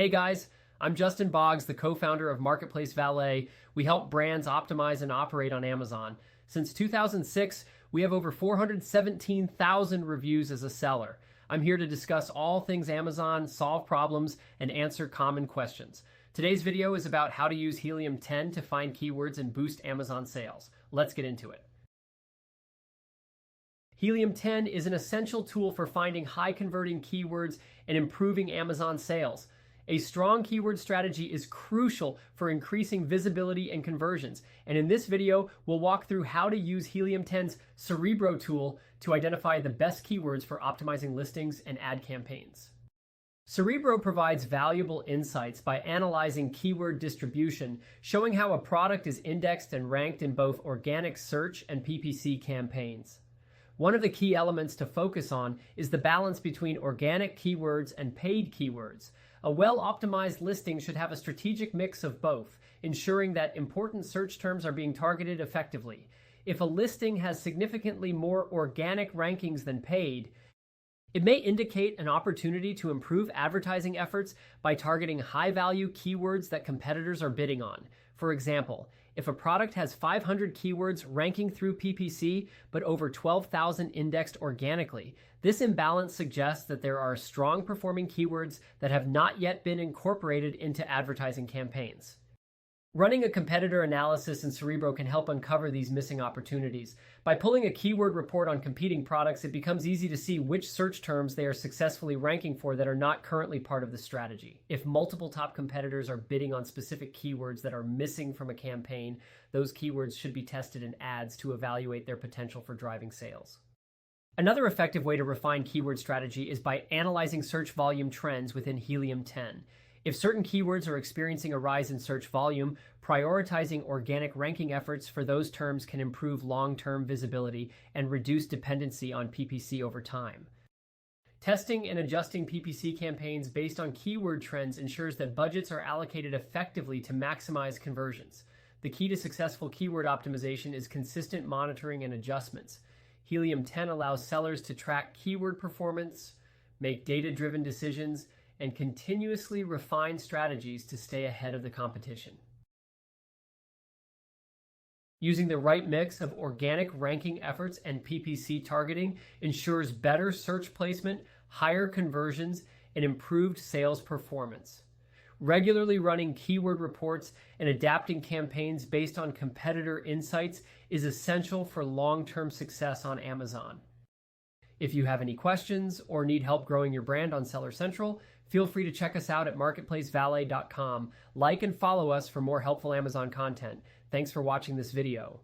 Hey guys, I'm Justin Boggs, the co-founder of Marketplace Valet. We help brands optimize and operate on Amazon. Since 2006, we have over 417,000 reviews as a seller. I'm here to discuss all things Amazon, solve problems, and answer common questions. Today's video is about how to use Helium 10 to find keywords and boost Amazon sales. Let's get into it. Helium 10 is an essential tool for finding high-converting keywords and improving Amazon sales. A strong keyword strategy is crucial for increasing visibility and conversions. And in this video, we'll walk through how to use Helium 10's Cerebro tool to identify the best keywords for optimizing listings and ad campaigns. Cerebro provides valuable insights by analyzing keyword distribution, showing how a product is indexed and ranked in both organic search and PPC campaigns. One of the key elements to focus on is the balance between organic keywords and paid keywords. A well-optimized listing should have a strategic mix of both, ensuring that important search terms are being targeted effectively. If a listing has significantly more organic rankings than paid, it may indicate an opportunity to improve advertising efforts by targeting high-value keywords that competitors are bidding on. For example, if a product has 500 keywords ranking through PPC, but over 12,000 indexed organically, this imbalance suggests that there are strong performing keywords that have not yet been incorporated into advertising campaigns. Running a competitor analysis in Cerebro can help uncover these missing opportunities. By pulling a keyword report on competing products, it becomes easy to see which search terms they are successfully ranking for that are not currently part of the strategy. If multiple top competitors are bidding on specific keywords that are missing from a campaign, those keywords should be tested in ads to evaluate their potential for driving sales. Another effective way to refine keyword strategy is by analyzing search volume trends within Helium 10. If certain keywords are experiencing a rise in search volume, prioritizing organic ranking efforts for those terms can improve long-term visibility and reduce dependency on PPC over time. Testing and adjusting PPC campaigns based on keyword trends ensures that budgets are allocated effectively to maximize conversions. The key to successful keyword optimization is consistent monitoring and adjustments. Helium 10 allows sellers to track keyword performance, make data-driven decisions, and continuously refine strategies to stay ahead of the competition. Using the right mix of organic ranking efforts and PPC targeting ensures better search placement, higher conversions, and improved sales performance. Regularly running keyword reports and adapting campaigns based on competitor insights is essential for long-term success on Amazon. If you have any questions or need help growing your brand on Seller Central, feel free to check us out at marketplacevalet.com. Like and follow us for more helpful Amazon content. Thanks for watching this video.